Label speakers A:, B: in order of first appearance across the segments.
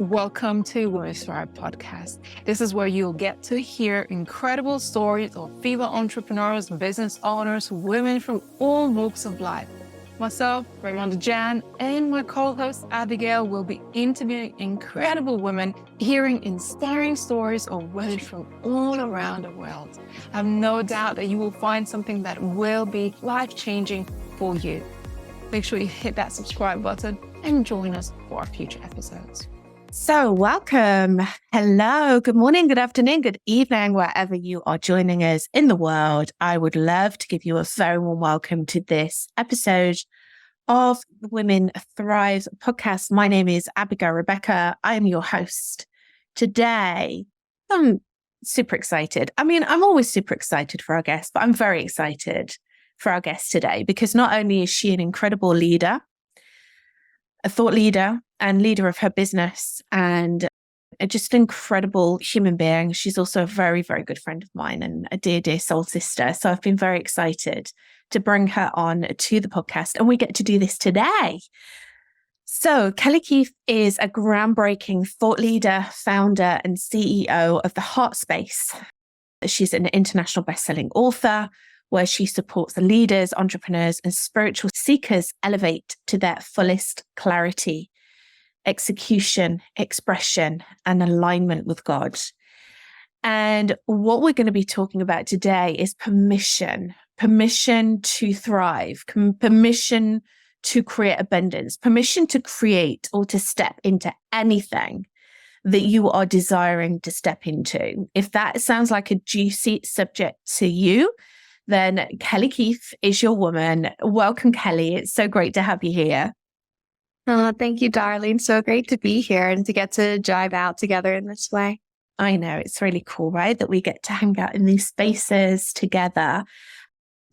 A: Welcome to Women Thrive podcast. This is where you'll get to hear incredible stories of female entrepreneurs, business owners, women from all walks of life. Myself, Raymond Jan, and my co-host Abigail will be interviewing incredible women, hearing inspiring stories of women from all around the world. I have no doubt that you will find something that will be life-changing for you. Make sure you hit that subscribe button and join us for our future episodes.
B: So welcome. Hello. Good morning, good afternoon, good evening, wherever you are joining us in the world. I would love to give you a very warm welcome to this episode of the Women Thrive podcast. My name is Abigail Rebecca. I am your host. Today, I'm super excited. I'm always super excited for our guest, but I'm very excited for our guest today because not only is she an incredible leader, a thought leader and leader of her business and just an incredible human being. She's also a very, very good friend of mine and a dear, dear soul sister. So I've been very excited to bring her on to the podcast and we get to do this today. So Kelly Keefe is a groundbreaking thought leader, founder and CEO of the Heart Space. She's an international bestselling author, where she supports the leaders, entrepreneurs, and spiritual seekers elevate to their fullest clarity, execution, expression, and alignment with God. And what we're going to be talking about today is permission to thrive, permission to create abundance, permission to create or to step into anything that you are desiring to step into. If that sounds like a juicy subject to you, then Kelly Keefe is your woman. Welcome, Kelly. It's so great to have you here.
C: Oh, thank you, darling. So great to be here and to get to jive out together in this way.
B: I know. It's really cool, right? That we get to hang out in these spaces together.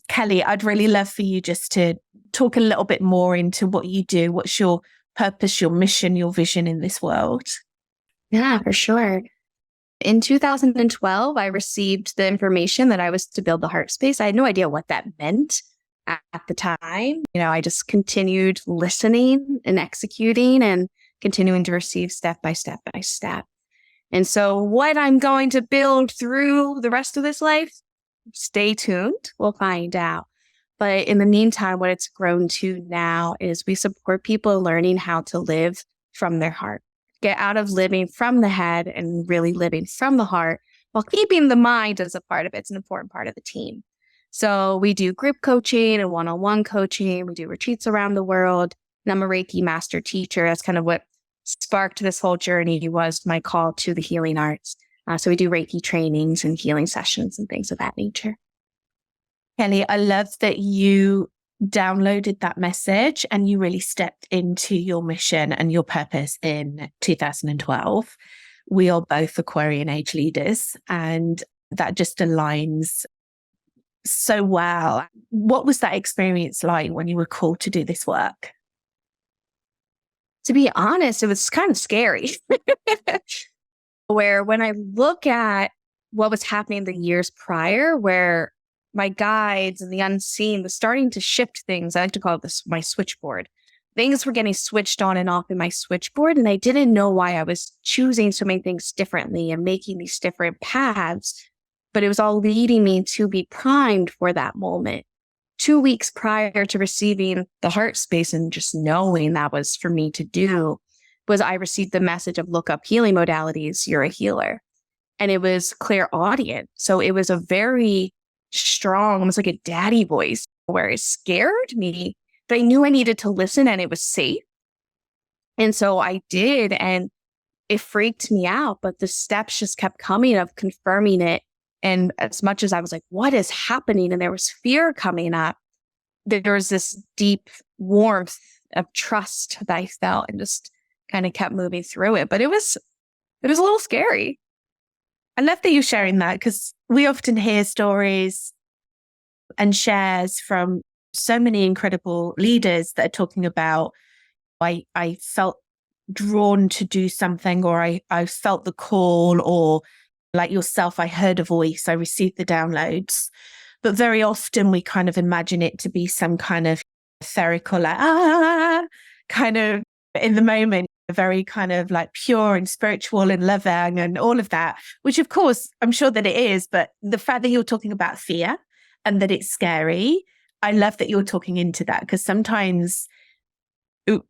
B: Kelly, I'd really love for you just to talk a little bit more into what you do. What's your purpose, your mission, your vision in this world?
C: Yeah, for sure. In 2012, I received the information that I was to build the heart space. I had no idea what that meant at the time. I just continued listening and executing and continuing to receive step by step by step. And so what I'm going to build through the rest of this life, stay tuned. We'll find out. But in the meantime, what it's grown to now is we support people learning how to live from their heart. Get out of living from the head and really living from the heart while keeping the mind as a part of it. It's an important part of the team. So we do group coaching and one-on-one coaching. We do retreats around the world. And I'm a Reiki master teacher. That's kind of what sparked this whole journey was my call to the healing arts. So we do Reiki trainings and healing sessions and things of that nature.
B: Kelly, I love that you downloaded that message and you really stepped into your mission and your purpose in 2012. We are both Aquarian age leaders and that just aligns so well. What was that experience like when you were called to do this work?
C: To be honest, it was kind of scary. Where when I look at what was happening the years prior, where my guides and the unseen was starting to shift things. I like to call this my switchboard. Things were getting switched on and off in my switchboard, and I didn't know why I was choosing so many things differently and making these different paths, but it was all leading me to be primed for that moment. 2 weeks prior to receiving the heart space and just knowing that was for me to do, was I received the message of look up healing modalities, you're a healer. And it was clairaudient. So it was a very strong, almost like a daddy voice where it scared me, but I knew I needed to listen and it was safe. And so I did, and it freaked me out, but the steps just kept coming of confirming it. And as much as I was like, what is happening? And there was fear coming up, there was this deep warmth of trust that I felt and just kind of kept moving through it. But it was a little scary.
B: I love that you're sharing that because we often hear stories and shares from so many incredible leaders that are talking about, I felt drawn to do something, or I felt the call, or like yourself, I heard a voice, I received the downloads. But very often we kind of imagine it to be some kind of etherical, kind of in the moment. very kind of like pure and spiritual and loving and all of that, which of course I'm sure that it is. But the fact that you're talking about fear and that it's scary, I love that you're talking into that, because sometimes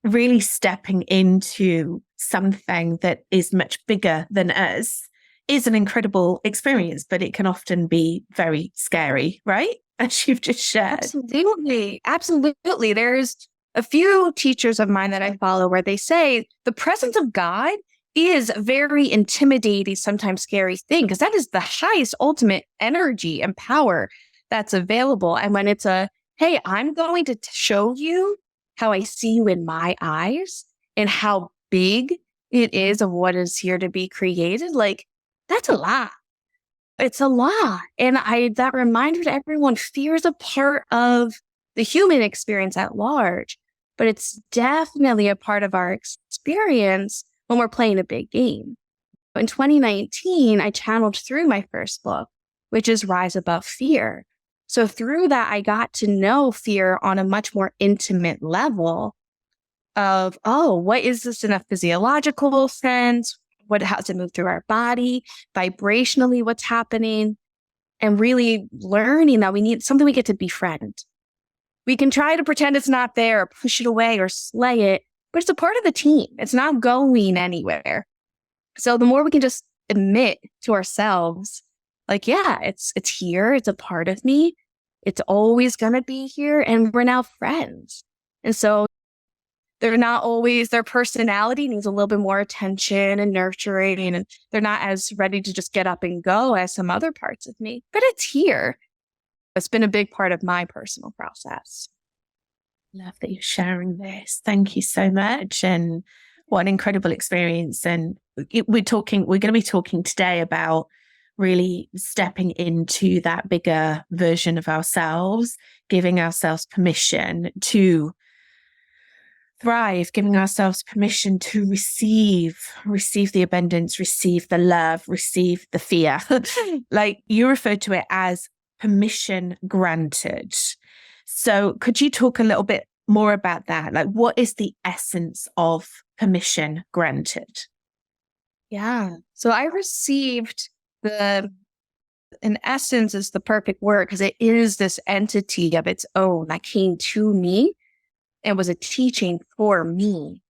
B: really stepping into something that is much bigger than us is an incredible experience, but it can often be very scary, right? As you've just shared.
C: Absolutely. Absolutely. There's a few teachers of mine that I follow where they say the presence of God is a very intimidating, sometimes scary thing, because that is the highest ultimate energy and power that's available. And when it's hey, I'm going to show you how I see you in my eyes and how big it is of what is here to be created, like, that's a lot. It's a lot. And that reminder to everyone, fear is a part of the human experience at large, but it's definitely a part of our experience when we're playing a big game. In 2019, I channeled through my first book, which is Rise Above Fear. So through that, I got to know fear on a much more intimate level of, what is this in a physiological sense? How does it move through our body? Vibrationally, what's happening? And really learning that we need something we get to befriend. We can try to pretend it's not there or push it away or slay it, but it's a part of the team. It's not going anywhere. So the more we can just admit to ourselves, like, yeah, it's here. It's a part of me. It's always going to be here. And we're now friends. And so they're not always, their personality needs a little bit more attention and nurturing, and they're not as ready to just get up and go as some other parts of me, but it's here. It's been a big part of my personal process.
B: Love that you're sharing this. Thank you so much. And what an incredible experience. And we're going to be talking today about really stepping into that bigger version of ourselves, giving ourselves permission to thrive, giving ourselves permission to receive the abundance, receive the love, receive the fear. Like you referred to it as permission granted. So could you talk a little bit more about that? Like, what is the essence of permission granted?
C: Yeah. So I received in essence is the perfect word, because it is this entity of its own that came to me. It was a teaching for me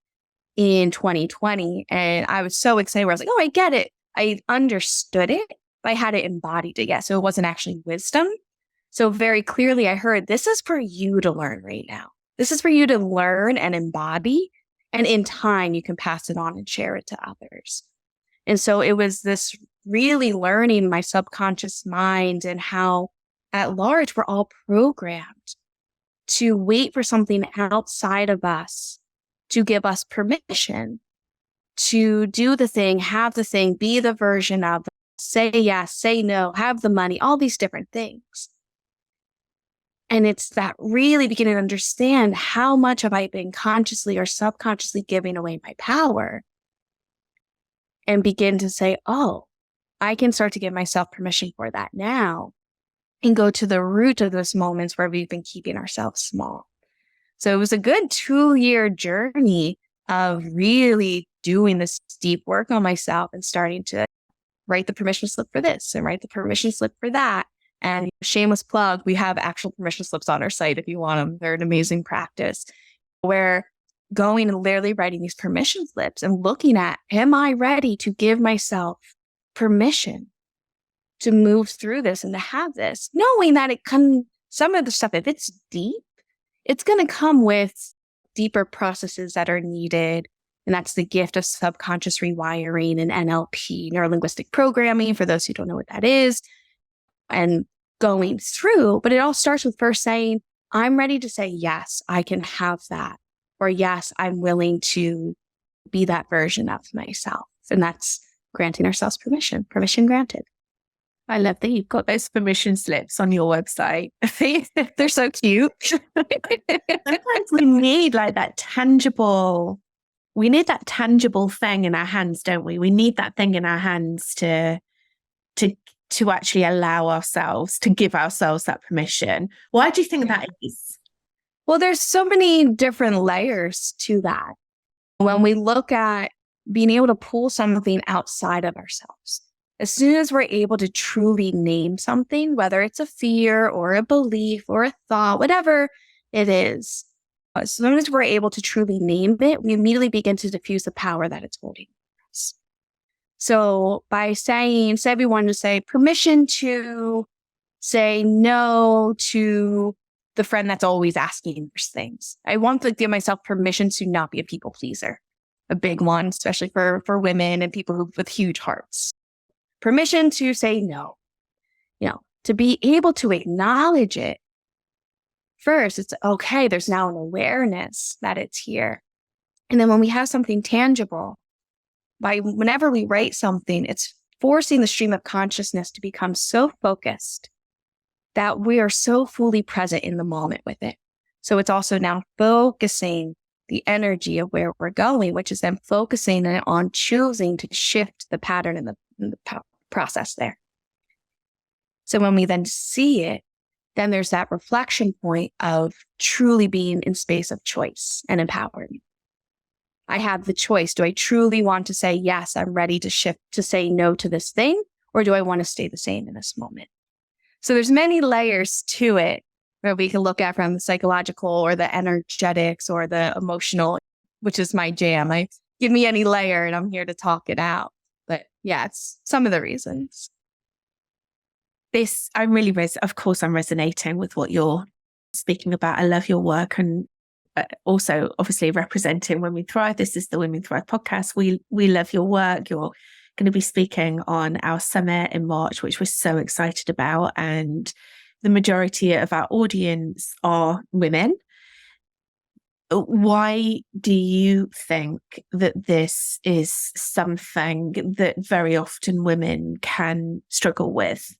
C: in 2020. And I was so excited where I was like, I get it. I understood it, but I hadn't embodied it yet. So it wasn't actually wisdom. So very clearly I heard, this is for you to learn right now. This is for you to learn and embody. And in time, you can pass it on and share it to others. And so it was this really learning my subconscious mind and how at large we're all programmed to wait for something outside of us to give us permission to do the thing, have the thing, be the version of, say yes, say no, have the money, all these different things. And it's that really beginning to understand how much have I been consciously or subconsciously giving away my power, and begin to say, I can start to give myself permission for that now, and go to the root of those moments where we've been keeping ourselves small. So it was a good 2-year journey of really doing this deep work on myself and starting to write the permission slip for this and write the permission slip for that. And shameless plug, we have actual permission slips on our site if you want them. They're an amazing practice where going and literally writing these permission slips and looking at, am I ready to give myself permission to move through this and to have this, knowing that some of the stuff, if it's deep, it's going to come with deeper processes that are needed. And that's the gift of subconscious rewiring and NLP, neuro-linguistic programming, for those who don't know what that is, and going through. But it all starts with first saying, I'm ready to say, yes, I can have that. Or yes, I'm willing to be that version of myself. And that's granting ourselves permission granted.
B: I love that you've got those permission slips on your website.
C: They're so cute.
B: Sometimes we need that tangible thing in our hands, don't we? We need that thing in our hands to actually allow ourselves to give ourselves that permission. Why do you think that is?
C: Well, there's so many different layers to that. When we look at being able to pull something outside of ourselves, as soon as we're able to truly name something, whether it's a fear or a belief or a thought, whatever it is, as soon as we're able to truly name it, we immediately begin to diffuse the power that it's holding us. So by saying, say we wanted to say permission to say no to the friend that's always asking for things. I want to give myself permission to not be a people pleaser. A big one, especially for women and people with huge hearts. Permission to say no, to be able to acknowledge it. First, it's okay, there's now an awareness that it's here. And then when we have something tangible, whenever we write something, it's forcing the stream of consciousness to become so focused that we are so fully present in the moment with it. So it's also now focusing the energy of where we're going, which is then focusing on choosing to shift the pattern in the process there. So when we then see it, then there's that reflection point of truly being in space of choice and empowerment. I have the choice. Do I truly want to say, yes, I'm ready to shift to say no to this thing? Or do I want to stay the same in this moment? So there's many layers to it where we can look at from the psychological or the energetics or the emotional, which is my jam. Give me any layer and I'm here to talk it out. But yeah, it's some of the reasons.
B: Of course, I'm resonating with what you're speaking about. I love your work, and also obviously representing Women Thrive. This is the Women Thrive podcast. We love your work. You're going to be speaking on our summit in March, which we're so excited about. And the majority of our audience are women. Why do you think that this is something that very often women can struggle with?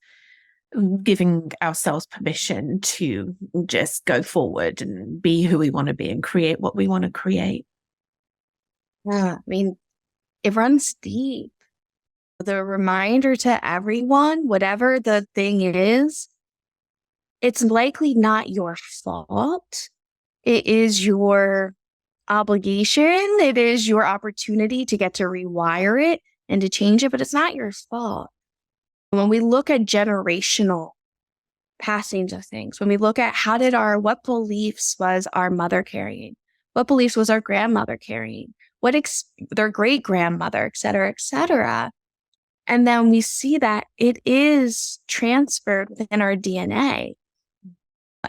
B: Giving ourselves permission to just go forward and be who we want to be and create what we want to create.
C: Yeah, it runs deep. The reminder to everyone, whatever the thing is, it's likely not your fault. It is your obligation. It is your opportunity to get to rewire it and to change it, but it's not your fault. When we look at generational passings of things, when we look at what beliefs was our mother carrying, what beliefs was our grandmother carrying, their great grandmother, et cetera, and then we see that it is transferred within our DNA.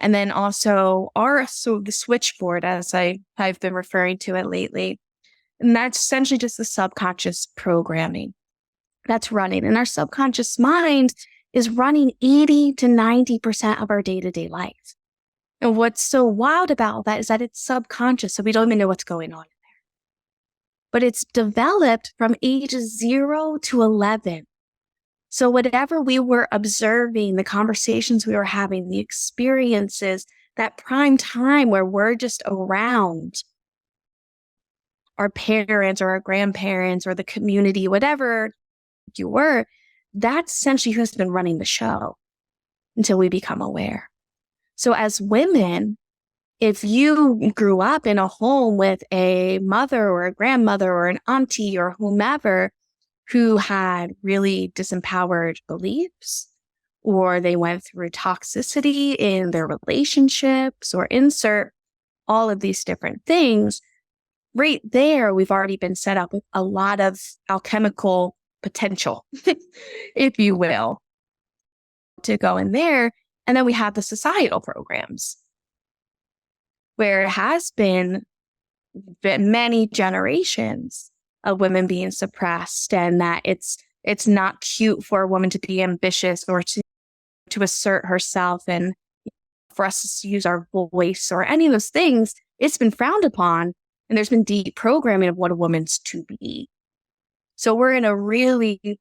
C: And then also the switchboard, as I've been referring to it lately, and that's essentially just the subconscious programming that's running. And our subconscious mind is running 80 to 90% of our day-to-day life. And what's so wild about that is that it's subconscious, so we don't even know what's going on in there. But it's developed from ages 0 to 11. So whatever we were observing, the conversations we were having, the experiences, that prime time where we're just around our parents or our grandparents or the community, whatever you were, that's essentially who's been running the show until we become aware. So as women, if you grew up in a home with a mother or a grandmother or an auntie or whomever who had really disempowered beliefs, or they went through toxicity in their relationships, or insert all of these different things, right there, we've already been set up with a lot of alchemical potential, if you will, to go in there. And then we have the societal programs where it has been many generations of women being suppressed, and that it's not cute for a woman to be ambitious or to assert herself, and for us to use our voice or any of those things. It's been frowned upon, and there's been deep programming of what a woman's to be. So we're in a really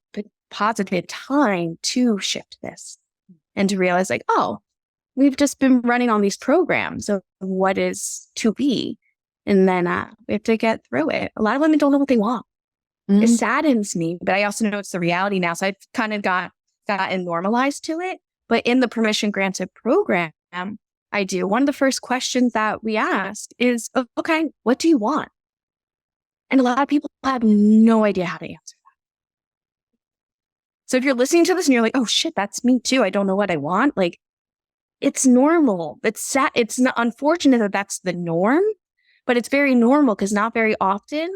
C: positive time to shift this and to realize we've just been running on these programs of what is to be. And then we have to get through it. A lot of women don't know what they want. Mm-hmm. It saddens me, but I also know it's the reality now. So I've kind of gotten normalized to it. But in the permission granted program, I do. One of the first questions that we asked is, okay, what do you want? And a lot of people have no idea how to answer. So if you're listening to this and you're like, oh shit, that's me too. I don't know what I want. Like, it's normal. It's sad. It's not unfortunate that that's the norm, but it's very normal because not very often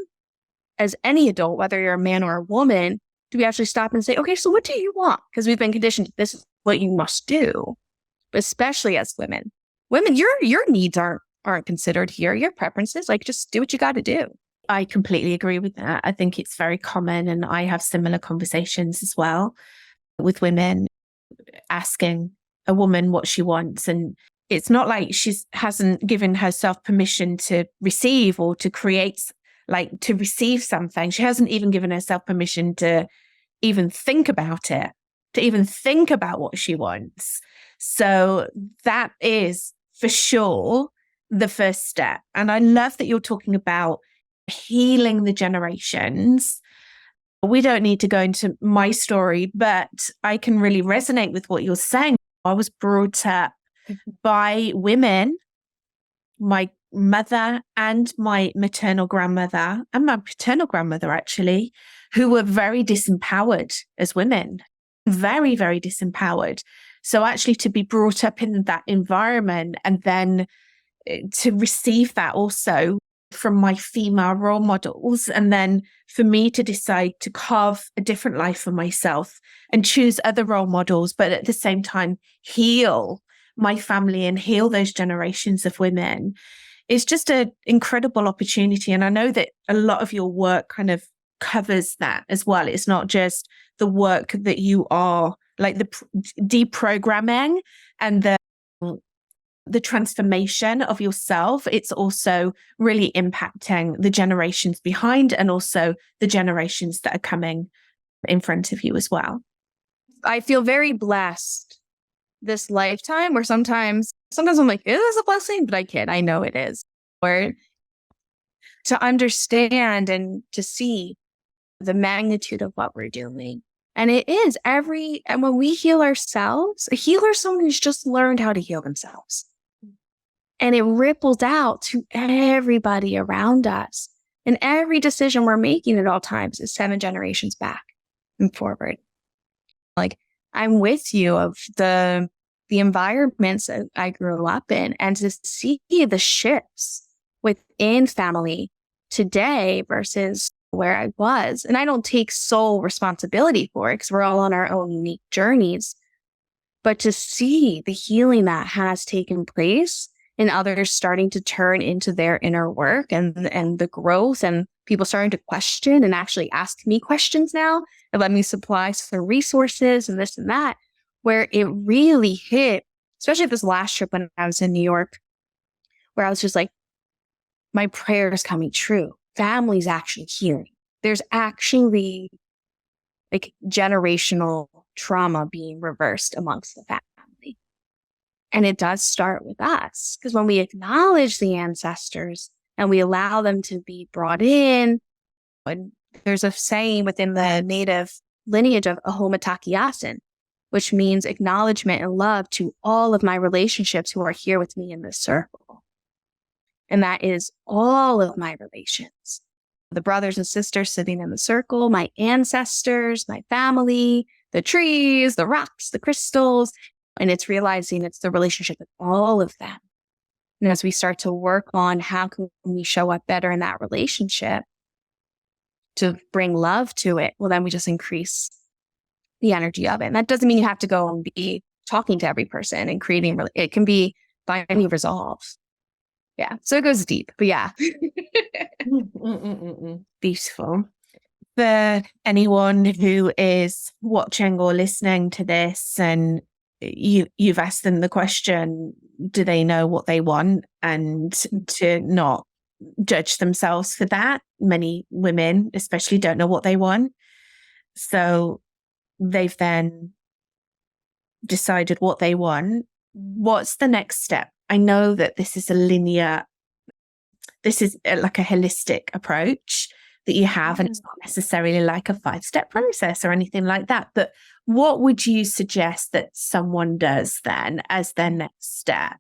C: as any adult, whether you're a man or a woman, do we actually stop and say, okay, so what do you want? Because we've been conditioned, this is what you must do, but especially as women. Women, your needs aren't considered here. Your preferences, like just do what you got to do.
B: I completely agree with that. I think it's very common, and I have similar conversations as well with women asking a woman what she wants. And it's not like she hasn't given herself permission to receive or to create, like to receive something. She hasn't even given herself permission to even think about it, to even think about what she wants. So that is for sure the first step. And I love that you're talking about healing the generations. We don't need to go into my story, but I can really resonate with what you're saying. I was brought up by women, my mother and my maternal grandmother and my paternal grandmother, actually, who were very disempowered as women, very, very disempowered. So actually to be brought up in that environment and then to receive that also from my female role models, and then for me to decide to carve a different life for myself and choose other role models, but at the same time heal my family and heal those generations of women, is just an incredible opportunity. And I know that a lot of your work kind of covers that as well. It's not just the work that you are like the deprogramming and the transformation of yourself. It's also really impacting the generations behind and also the generations that are coming in front of you as well.
C: I feel very blessed this lifetime, where sometimes I'm like, is this a blessing? But I kid, I know it is. Or to understand and to see the magnitude of what we're doing. And it is and when we heal ourselves, a healer is someone who's just learned how to heal themselves. And it ripples out to everybody around us. And every decision we're making at all times is 7 generations back and forward. Like, I'm with you of the environments that I grew up in, and to see the shifts within family today versus where I was. And I don't take sole responsibility for it because we're all on our own unique journeys. But to see the healing that has taken place and others starting to turn into their inner work and the growth, and people starting to question and actually ask me questions now and let me supply some resources and this and that, where it really hit, especially this last trip when I was in New York, where I was just like, my prayer is coming true. Family's actually healing. There's actually like generational trauma being reversed amongst the family. And it does start with us, because when we acknowledge the ancestors and we allow them to be brought in, and there's a saying within the native lineage of ahomatakiasin, which means acknowledgement and love to all of my relationships who are here with me in this circle. And that is all of my relations, the brothers and sisters sitting in the circle, my ancestors, my family, the trees, the rocks, the crystals. And it's realizing it's the relationship with all of them. And as we start to work on how can we show up better in that relationship to bring love to it, well, then we just increase the energy of it. And that doesn't mean you have to go and be talking to every person and creating, it can be finding resolve. Yeah. So it goes deep, but yeah.
B: Beautiful. For anyone who is watching or listening to this and you've asked them the question, do they know what they want? And to not judge themselves for that. Many women especially don't know what they want. So they've then decided what they want. What's the next step? I know that this is like a holistic approach that you have, and it's not necessarily like a 5-step process or anything like that. But what would you suggest that someone does then as their next step?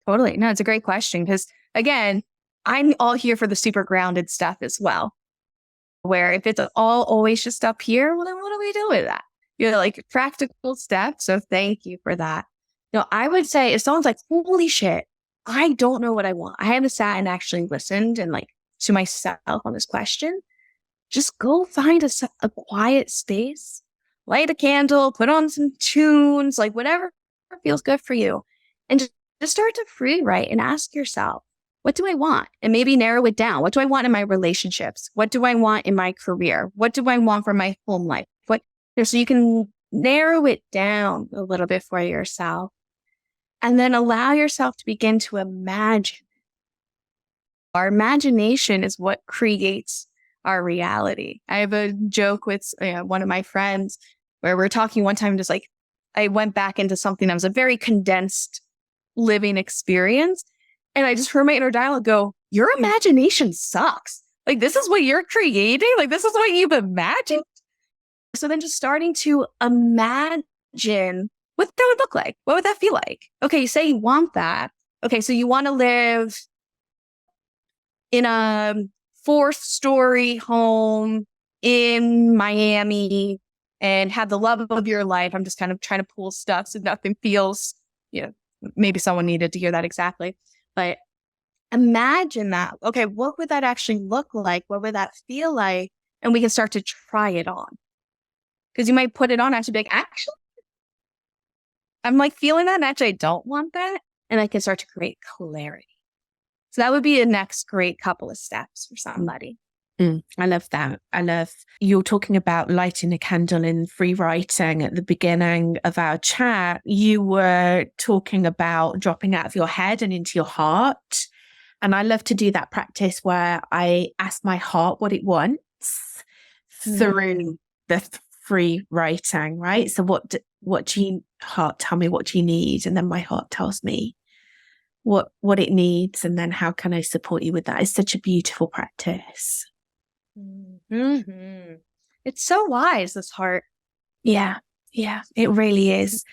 C: Totally. No, it's a great question because, again, I'm all here for the super grounded stuff as well, where if it's all always just up here, well, then what do we do with that? Like practical steps. So thank you for that. I would say if someone's like, holy shit, I don't know what I want. I haven't sat and actually listened and like to myself on this question. Just go find a quiet space, light a candle, put on some tunes, like whatever feels good for you. And just start to free write and ask yourself, what do I want? And maybe narrow it down. What do I want in my relationships? What do I want in my career? What do I want for my home life? So you can narrow it down a little bit for yourself and then allow yourself to begin to imagine. Our imagination is what creates our reality. I have a joke with one of my friends where we're talking one time, just like I went back into something that was a very condensed living experience. And I just heard my inner dialogue go, your imagination sucks. Like, this is what you're creating. Like, this is what you've imagined. So then just starting to imagine what that would look like. What would that feel like? Okay, you say you want that. Okay, so you want to live in a 4th-story home in Miami and have the love of your life. I'm just kind of trying to pull stuff so nothing feels, maybe someone needed to hear that exactly. But imagine that. Okay, what would that actually look like? What would that feel like? And we can start to try it on. Because you might put it on, actually be like, actually, I'm like feeling that, and actually I don't want that. And I can start to create clarity. So that would be a next great couple of steps for somebody.
B: I love that. I love you're talking about lighting a candle in free writing at the beginning of our chat. You were talking about dropping out of your head and into your heart. And I love to do that practice where I ask my heart what it wants through the free writing, right? So what do you, heart, tell me, what do you need? And then my heart tells me what it needs. And then how can I support you with that? It's such a beautiful practice.
C: Mm-hmm. It's so wise, this heart.
B: Yeah, it really is.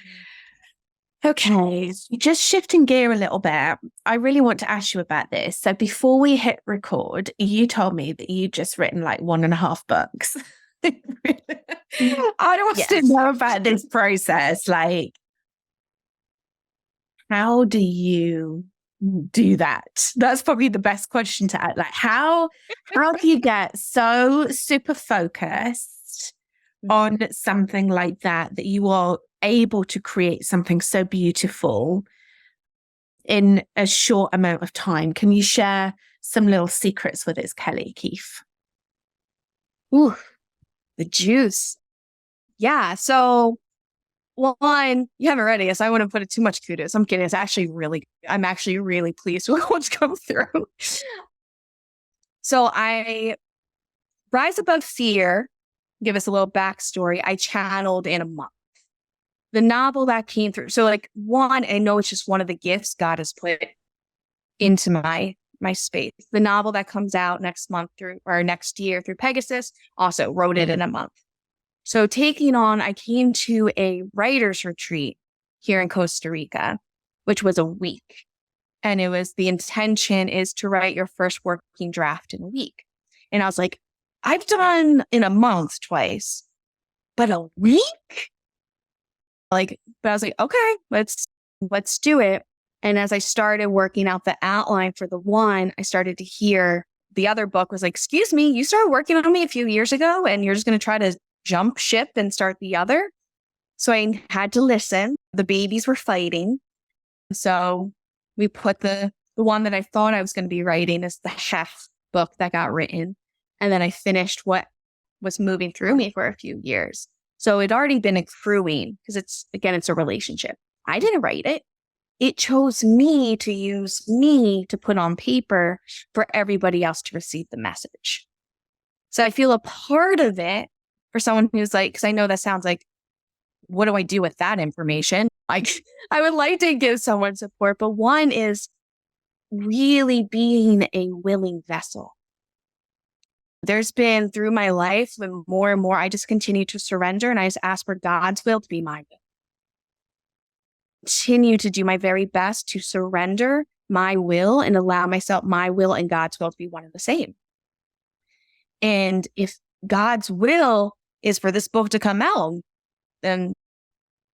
B: Okay, just shifting gear a little bit. I really want to ask you about this. So before we hit record, you told me that you'd just written like 1.5 books. I want to know about this process. Like, how do you do that? That's probably the best question to ask. Like, how do you get so super focused on something like that you are able to create something so beautiful in a short amount of time? Can you share some little secrets with us, Kelly Keefe?
C: Ooh, the juice. Yeah. So, one, you haven't read it, so I wouldn't put it too much kudos. I'm kidding. I'm actually really pleased with what's come through. So I Rise Above Fear, give us a little backstory. I channeled in a month. The novel that came through. So like, one, I know it's just one of the gifts God has put into my space. The novel that comes out next year through Pegasus, also wrote it in a month. So I came to a writer's retreat here in Costa Rica, which was a week. And the intention is to write your first working draft in a week. And I was like, I've done in a month twice, but a week? But I was like, okay, let's do it. And as I started working out the outline for the one, I started to hear the other book was like, excuse me, you started working on me a few years ago and you're just going to try to jump ship and start the other. So I had to listen. The babies were fighting. So we put the one that I thought I was going to be writing as the chef book that got written. And then I finished what was moving through me for a few years. So it'd already been accruing because it's a relationship. I didn't write it. It chose me to use me to put on paper for everybody else to receive the message. So I feel a part of it for someone who's like, because I know that sounds like, what do I do with that information? Like, I would like to give someone support, but one is really being a willing vessel. There's been through my life when more and more I just continue to surrender and I just ask for God's will to be my will. Continue to do my very best to surrender my will and allow myself, my will and God's will to be one and the same. And if God's will is for this book to come out, then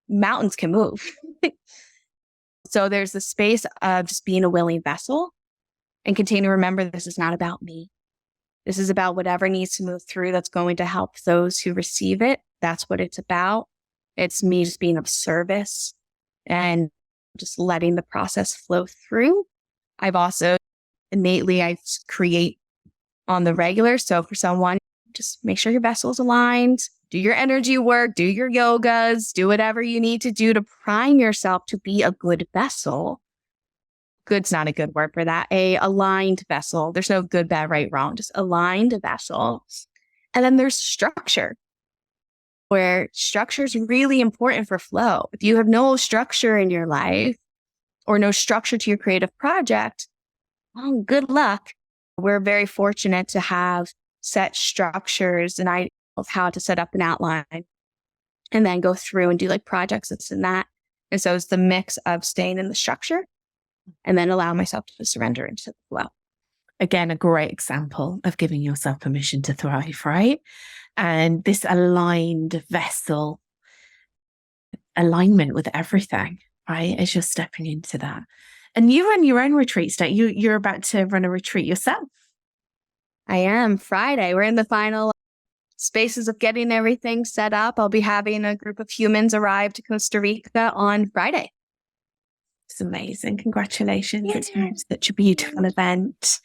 C: mountains can move. So there's the space of just being a willing vessel and continue to remember this is not about me. This is about whatever needs to move through that's going to help those who receive it. That's what it's about. It's me just being of service and just letting the process flow through. I've also innately, I create on the regular. So for someone, just make sure your vessel's aligned, do your energy work, do your yogas, do whatever you need to do to prime yourself to be a good vessel. Good's not a good word for that. A aligned vessel. There's no good, bad, right, wrong, just aligned vessel. And then there's structure, where structure is really important for flow. If you have no structure in your life or no structure to your creative project, well, good luck. We're very fortunate to have set structures and I of how to set up an outline and then go through and do like projects, this and that. And so it's the mix of staying in the structure and then allow myself to surrender into the flow.
B: Again, a great example of giving yourself permission to thrive, right? And this aligned vessel, alignment with everything, right? As you're stepping into that. And you run your own retreats, don't you? You're about to run a retreat yourself.
C: I am. Friday. We're in the final spaces of getting everything set up. I'll be having a group of humans arrive to Costa Rica on Friday.
B: It's amazing. Congratulations. It's such a beautiful event.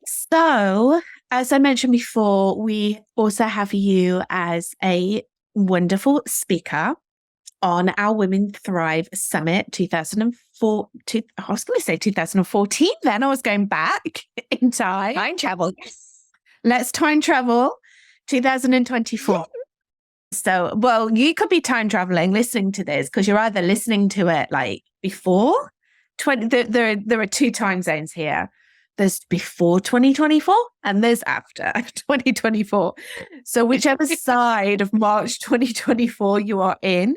B: So, as I mentioned before, we also have you as a wonderful speaker on our Women Thrive Summit 2004. I was going to say 2014. Then I was going back in time.
C: Time travel.
B: Let's time travel 2024. So, well, you could be time traveling listening to this because you're either listening to it like before 20. There are two time zones here. There's before 2024 and there's after 2024. So whichever side of March 2024 you are in,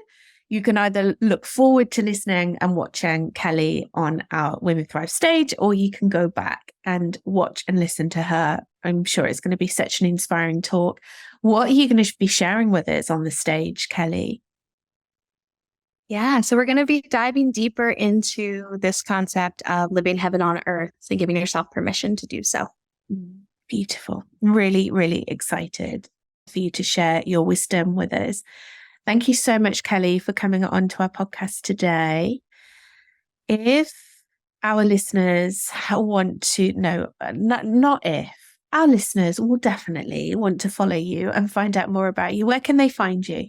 B: you can either look forward to listening and watching Kelly on our Women Thrive stage, or you can go back and watch and listen to her. I'm sure it's going to be such an inspiring talk. What are you going to be sharing with us on the stage, Kelly?
C: Yeah, so we're going to be diving deeper into this concept of living heaven on earth and giving yourself permission to do so.
B: Beautiful. Really, really excited for you to share your wisdom with us. Thank you so much, Kelly, for coming on to our podcast today. If our listeners want to know, not if, our listeners will definitely want to follow you and find out more about you, where can they find you?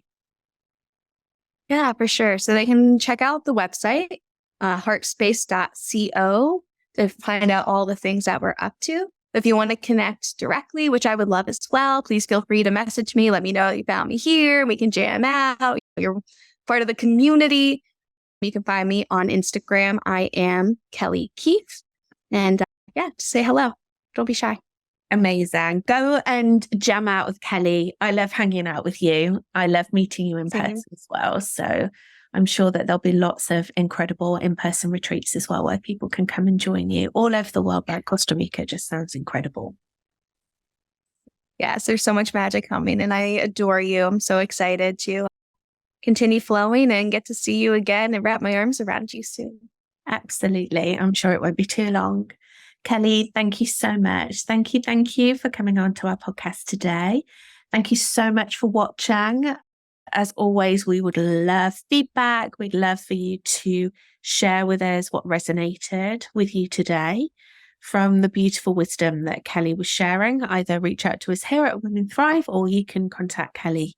C: Yeah, for sure. So they can check out the website, heartspace.co, to find out all the things that we're up to. If you want to connect directly, which I would love as well, please feel free to message me. Let me know you found me here. We can jam out. You're part of the community. You can find me on Instagram. I am Kelly Keefe. And just say hello. Don't be shy.
B: Amazing. Go and jam out with Kelly. I love hanging out with you. I love meeting you in person as well. So I'm sure that there'll be lots of incredible in-person retreats as well where people can come and join you all over the world. But Costa Rica just sounds incredible.
C: Yes, there's so much magic coming and I adore you. I'm so excited to continue flowing and get to see you again and wrap my arms around you soon.
B: Absolutely. I'm sure it won't be too long. Kelly, thank you so much. Thank you for coming on to our podcast today. Thank you so much for watching. As always, we would love feedback. We'd love for you to share with us what resonated with you today from the beautiful wisdom that Kelly was sharing. Either reach out to us here at Women Thrive, or you can contact Kelly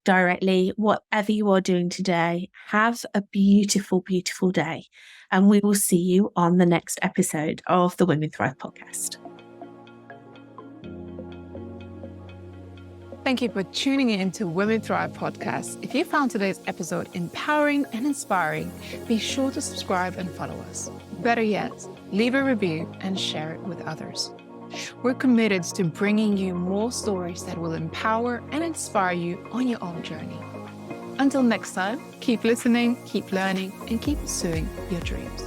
B: directly. Whatever you are doing today, have a beautiful, beautiful day. And we will see you on the next episode of the Women Thrive podcast.
A: Thank you for tuning in to Women Thrive podcast. If you found today's episode empowering and inspiring, be sure to subscribe and follow us. Better yet, leave a review and share it with others. We're committed to bringing you more stories that will empower and inspire you on your own journey. Until next time, keep listening, keep learning, and keep pursuing your dreams.